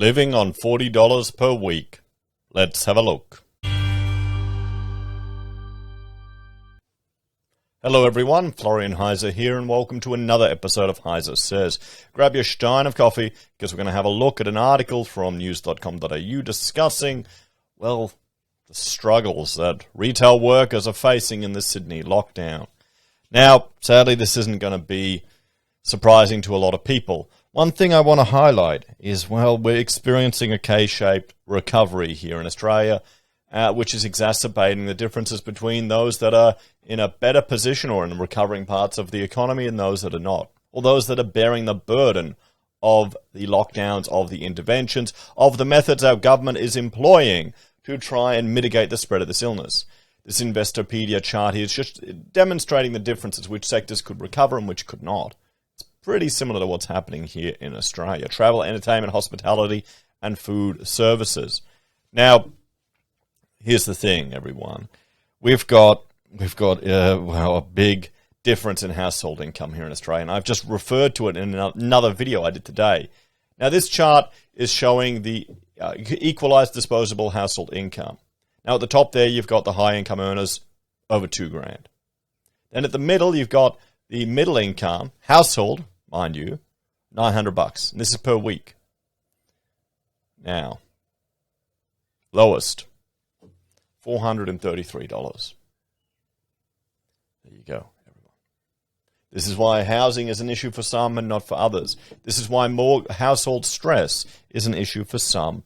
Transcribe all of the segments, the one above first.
Living on $40 per week. Let's have a look. Hello everyone, Florian Heiser here, and welcome to another episode of Heiser Says. Grab your stein of coffee, because we're going to have a look at an article from news.com.au discussing, well, the struggles that retail workers are facing in the Sydney lockdown. Now, sadly, this isn't going to be surprising to a lot of people. One thing I want to highlight is, well, we're experiencing a K-shaped recovery here in Australia, which is exacerbating the differences between those that are in a better position or in recovering parts of the economy and those that are not, or those that are bearing the burden of the lockdowns, of the interventions, of the methods our government is employing to try and mitigate the spread of this illness. This Investopedia chart here is just demonstrating the differences, which sectors could recover and which could not. It's pretty similar to what's happening here in Australia. Travel, entertainment, hospitality, and food services. Now, here's the thing, everyone. We've got a big difference in household income here in Australia, and I've just referred to it in another video I did today. Now, this chart is showing the equalised disposable household income. Now, at the top there, you've got the high-income earners over $2,000. Then at the middle, you've got the middle income household, mind you, $900. And this is per week. Now, lowest, $433. There you go, everyone. This is why housing is an issue for some and not for others. This is why more household stress is an issue for some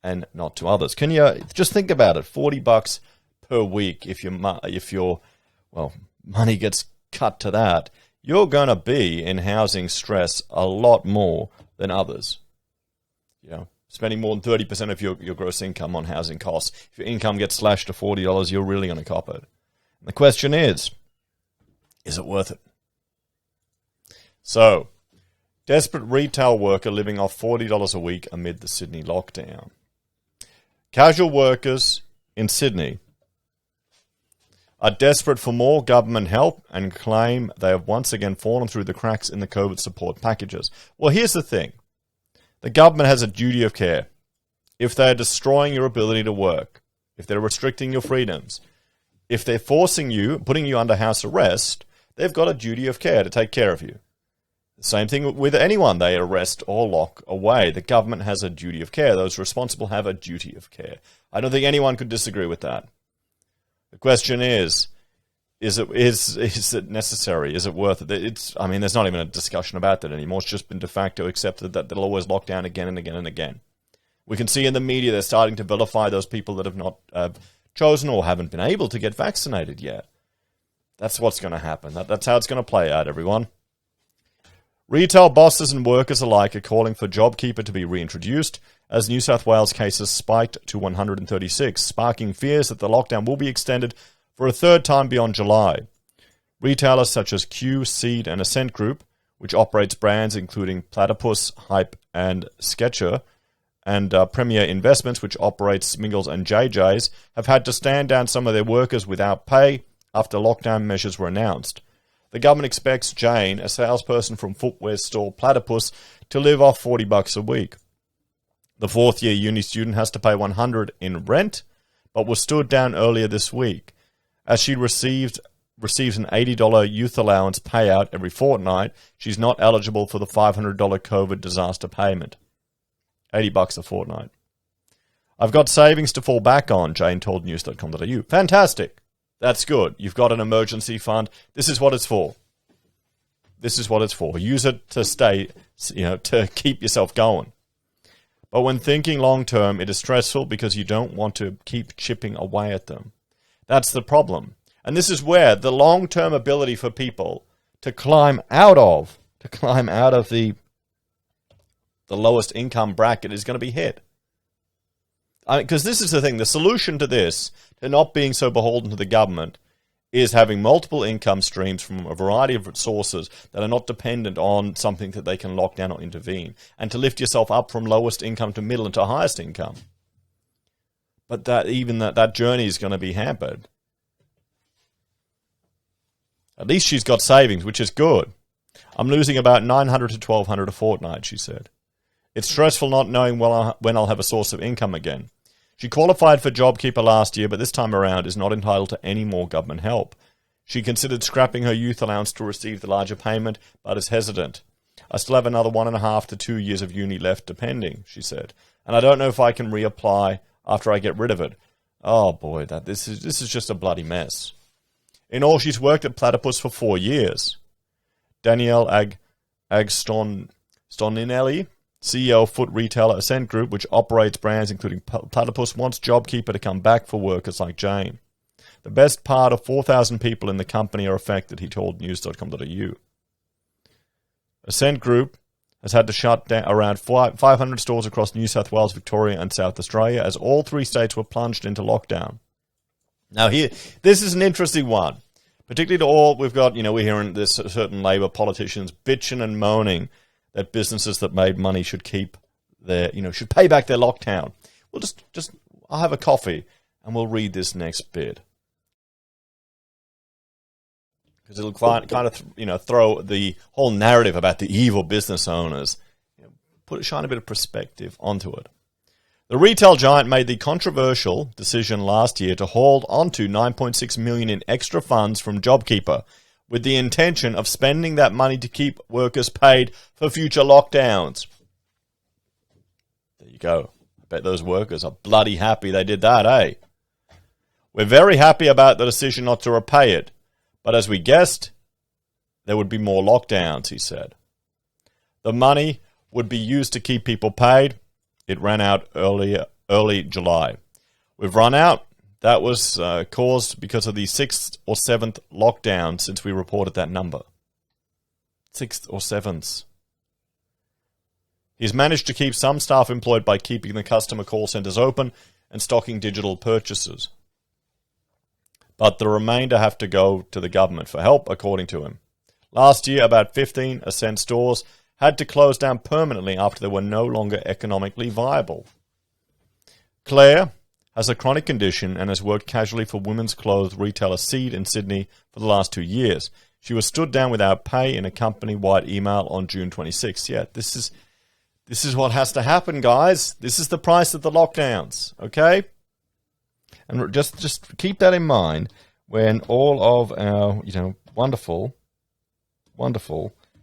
and not to others. Can you just think about it? $40 per week. If your money gets cut to that, you're going to be in housing stress a lot more than others. You know, spending more than 30% of your gross income on housing costs. If your income gets slashed to $40, you're really going to cop it. And the question is it worth it? So, desperate retail worker living off $40 a week amid the Sydney lockdown. Casual workers in Sydney are desperate for more government help and claim they have once again fallen through the cracks in the COVID support packages. Well, here's the thing. The government has a duty of care. If they're destroying your ability to work, if they're restricting your freedoms, if they're forcing you, putting you under house arrest, they've got a duty of care to take care of you. The same thing with anyone they arrest or lock away. The government has a duty of care. Those responsible have a duty of care. I don't think anyone could disagree with that. The question is it necessary? Is it worth it? There's not even a discussion about that anymore. It's just been de facto accepted that they'll always lock down again and again and again. We can see in the media they're starting to vilify those people that have not chosen or haven't been able to get vaccinated yet. That's what's going to happen. That's how it's going to play out, everyone. Retail bosses and workers alike are calling for JobKeeper to be reintroduced as New South Wales cases spiked to 136, sparking fears that the lockdown will be extended for a third time beyond July. Retailers such as Q, Seed and Ascent Group, which operates brands including Platypus, Hype and Skechers, and Premier Investments, which operates Smingles and JJ's, have had to stand down some of their workers without pay after lockdown measures were announced. The government expects Jane, a salesperson from footwear store Platypus, to live off $40 a week. The fourth-year uni student has to pay $100 in rent, but was stood down earlier this week, as she receives an $80 youth allowance payout every fortnight. She's not eligible for the $500 COVID disaster payment. $80 a fortnight. I've got savings to fall back on, Jane told news.com.au. Fantastic. That's good. You've got an emergency fund. This is what it's for. This is what it's for. Use it to to keep yourself going. But when thinking long term, it is stressful because you don't want to keep chipping away at them. That's the problem. And this is where the long-term ability for people to climb out of the lowest income bracket is going to be hit. Because this is the thing, the solution to this, to not being so beholden to the government, is having multiple income streams from a variety of sources that are not dependent on something that they can lock down or intervene, and to lift yourself up from lowest income to middle and to highest income. But that journey is going to be hampered. At least she's got savings, which is good. I'm losing about $900 to $1,200 a fortnight, she said. It's stressful not knowing when I'll have a source of income again. She qualified for JobKeeper last year, but this time around is not entitled to any more government help. She considered scrapping her youth allowance to receive the larger payment, but is hesitant. I still have another 1.5 to 2 years of uni left, depending, she said. And I don't know if I can reapply after I get rid of it. Oh boy, this is just a bloody mess. In all, she's worked at Platypus for 4 years. Danielle Agstoninelli, CEO of food retailer Ascent Group, which operates brands including Platypus, wants JobKeeper to come back for workers like Jane. The best part of 4,000 people in the company are affected, he told news.com.au. Ascent Group has had to shut down around 500 stores across New South Wales, Victoria and South Australia as all 3 states were plunged into lockdown. Now this is an interesting one, particularly to all we've got, we're hearing this certain Labor politicians bitching and moaning that businesses that made money should keep their, should pay back their lockdown. We'll just I'll have a coffee and we'll read this next bit. Because it'll kind of, throw the whole narrative about the evil business owners, shine a bit of perspective onto it. The retail giant made the controversial decision last year to hold onto $9.6 million in extra funds from JobKeeper, with the intention of spending that money to keep workers paid for future lockdowns. There you go. I bet those workers are bloody happy they did that, eh? We're very happy about the decision not to repay it. But as we guessed, there would be more lockdowns, he said. The money would be used to keep people paid. It ran out early July. We've run out. That was caused because of the 6th or 7th lockdown since we reported that number. 6th or 7th. He's managed to keep some staff employed by keeping the customer call centres open and stocking digital purchases. But the remainder have to go to the government for help, according to him. Last year, about 15 Ascent stores had to close down permanently after they were no longer economically viable. Claire has a chronic condition and has worked casually for women's clothes retailer Seed in Sydney for the last 2 years. She was stood down without pay in a company-wide email on June 26th. Yeah, this is what has to happen, guys. This is the price of the lockdowns, okay? And just keep that in mind when all of our, wonderful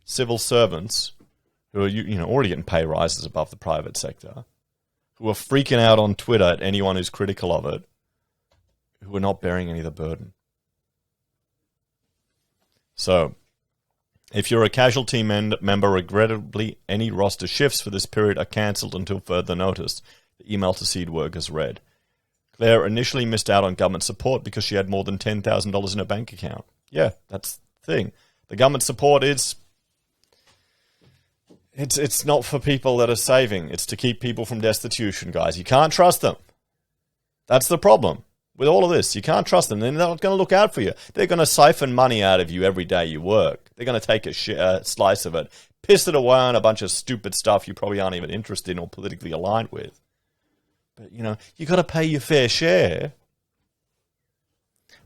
civil servants who are, already getting pay rises above the private sector, who are freaking out on Twitter at anyone who's critical of it, who are not bearing any of the burden. So, if you're a casualty member, regrettably, any roster shifts for this period are cancelled until further notice, the email to Seed workers read. Claire initially missed out on government support because she had more than $10,000 in her bank account. Yeah, that's the thing. The government support is... It's not for people that are saving. It's to keep people from destitution, guys. You can't trust them. That's the problem with all of this. You can't trust them. They're not going to look out for you. They're going to siphon money out of you every day you work. They're going to take a slice of it, piss it away on a bunch of stupid stuff you probably aren't even interested in or politically aligned with. But, you got to pay your fair share.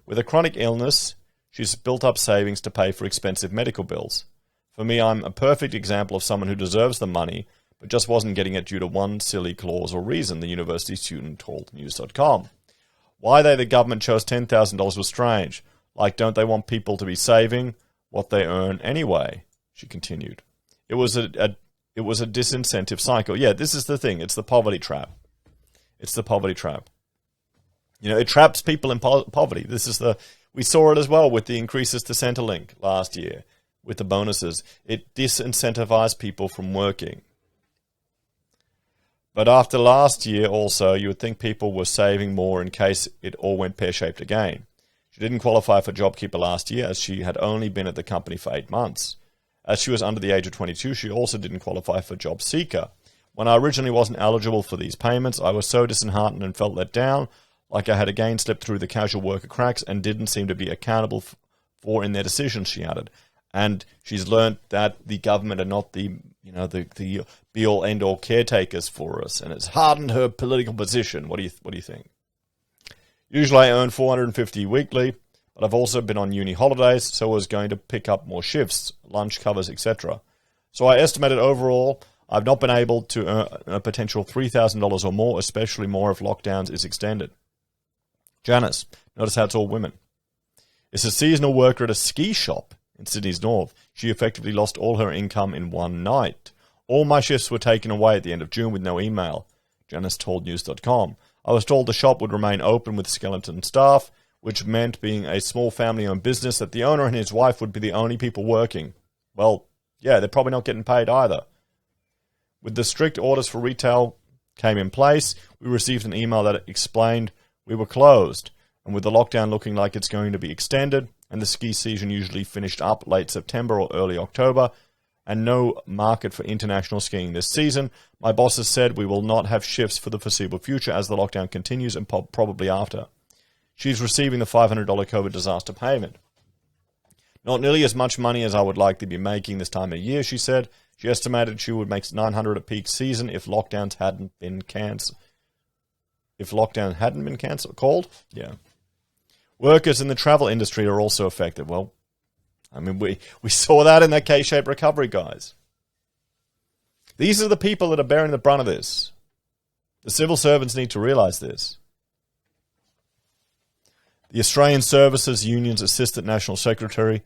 With a chronic illness, she's built up savings to pay for expensive medical bills. For me, I'm a perfect example of someone who deserves the money, but just wasn't getting it due to one silly clause or reason, the university student told News.com. Why the government chose $10,000 was strange. Like, don't they want people to be saving what they earn anyway? She continued. It was a disincentive cycle. Yeah, this is the thing. It's the poverty trap. It's the poverty trap. It traps people in poverty. We saw it as well with the increases to Centrelink last year, with the bonuses. It disincentivized people from working. But after last year also, you would think people were saving more in case it all went pear-shaped again. She didn't qualify for JobKeeper last year as she had only been at the company for 8 months. As she was under the age of 22, she also didn't qualify for JobSeeker. When I originally wasn't eligible for these payments, I was so disheartened and felt let down, like I had again slipped through the casual worker cracks and didn't seem to be accountable for in their decisions, she added. And she's learnt that the government are not the be-all, end-all caretakers for us, and it's hardened her political position. What do you think? Usually I earn $450 weekly, but I've also been on uni holidays, so I was going to pick up more shifts, lunch covers, etc. So I estimated overall I've not been able to earn a potential $3,000 or more, especially more if lockdowns is extended. Janice, notice how it's all women, is a seasonal worker at a ski shop in Sydney's north. She effectively lost all her income in one night. All my shifts were taken away at the end of June with no email, Janice told News.com. I was told the shop would remain open with skeleton staff, which meant, being a small family-owned business, that the owner and his wife would be the only people working. Well, yeah, they're probably not getting paid either. With the strict orders for retail came in place, we received an email that explained we were closed, and with the lockdown looking like it's going to be extended, and the ski season usually finished up late September or early October, and no market for international skiing this season, my bosses said we will not have shifts for the foreseeable future as the lockdown continues and probably after. She's receiving the $500 COVID disaster payment. Not nearly as much money as I would like to be making this time of year, she said. She estimated she would make $900 at peak season if lockdowns hadn't been cancelled. Called? Yeah. Workers in the travel industry are also affected. Well, I mean, we saw that in that K-shaped recovery, guys. These are the people that are bearing the brunt of this. The civil servants need to realise this. The Australian Services Union's Assistant National Secretary,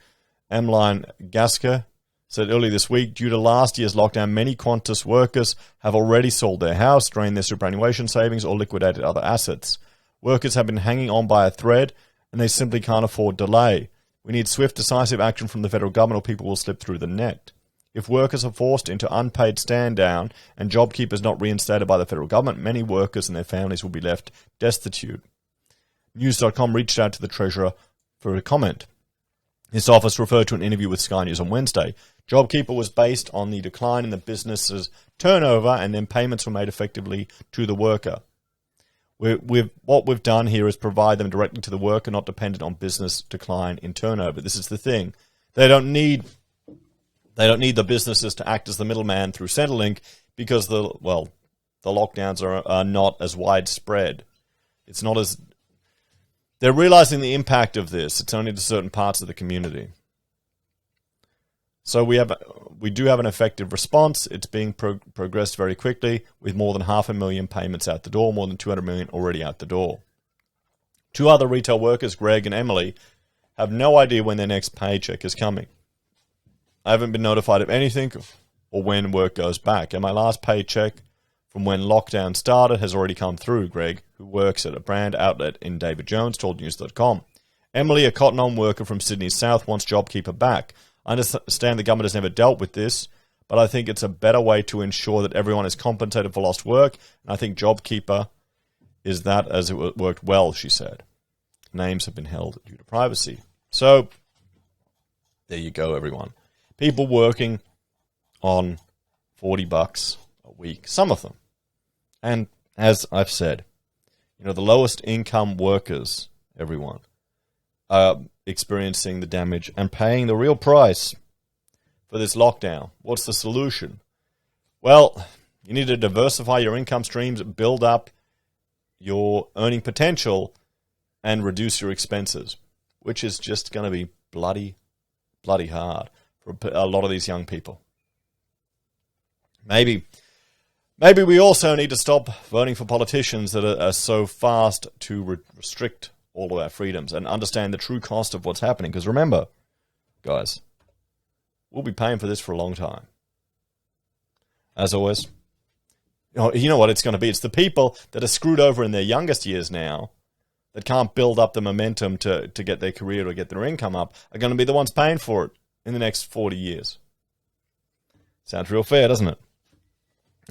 Emmeline Gasker, said earlier this week, due to last year's lockdown, many Qantas workers have already sold their house, drained their superannuation savings, or liquidated other assets. Workers have been hanging on by a thread, and they simply can't afford delay. We need swift, decisive action from the federal government, or people will slip through the net. If workers are forced into unpaid stand-down and JobKeeper not reinstated by the federal government, many workers and their families will be left destitute. News.com reached out to the Treasurer for a comment. His office referred to an interview with Sky News on Wednesday. JobKeeper was based on the decline in the business's turnover, and then payments were made effectively to the worker. What we've done here is provide them directly to the worker, not dependent on business decline in turnover. This is the thing. They don't need the businesses to act as the middleman through Centrelink, because the lockdowns are not as widespread. It's not as... They're realizing the impact of this. It's only to certain parts of the community. So we do have an effective response. It's being progressed very quickly, with more than 500,000 payments out the door, more than 200 million already out the door. Two other retail workers, Greg and Emily, have no idea when their next paycheck is coming. I haven't been notified of anything or when work goes back, and my last paycheck from when lockdown started has already come through, Greg, who works at a brand outlet in David Jones, told News.com. Emily, a cotton on worker from Sydney's south, wants JobKeeper back. I understand the government has never dealt with this, but I think it's a better way to ensure that everyone is compensated for lost work, and I think JobKeeper is that, as it worked well, she said. Names have been held due to privacy. So, there you go, everyone. People working on $40 a week, some of them. And as I've said, the lowest income workers, everyone, are experiencing the damage and paying the real price for this lockdown. What's the solution? Well, you need to diversify your income streams, build up your earning potential, and reduce your expenses, which is just going to be bloody hard for a lot of these young people. Maybe we also need to stop voting for politicians that are so fast to restrict all of our freedoms and understand the true cost of what's happening. Because remember, guys, we'll be paying for this for a long time. As always, you know what it's going to be. It's the people that are screwed over in their youngest years now, that can't build up the momentum to get their career or get their income up, are going to be the ones paying for it in the next 40 years. Sounds real fair, doesn't it?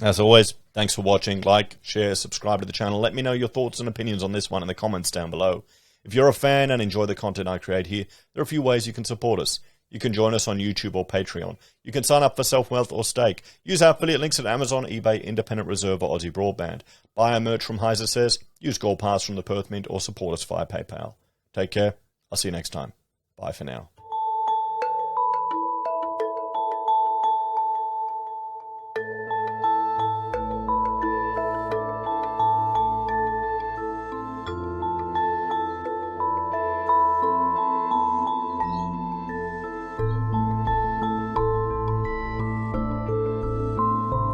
As always, thanks for watching. Like, share, subscribe to the channel. Let me know your thoughts and opinions on this one in the comments down below. If you're a fan and enjoy the content I create here, there are a few ways you can support us. You can join us on YouTube or Patreon. You can sign up for Self-Wealth or Stake. Use our affiliate links at Amazon, eBay, Independent Reserve, or Aussie Broadband. Buy our merch from Heiser Says. Use Gold Pass from the Perth Mint, or support us via PayPal. Take care. I'll see you next time. Bye for now.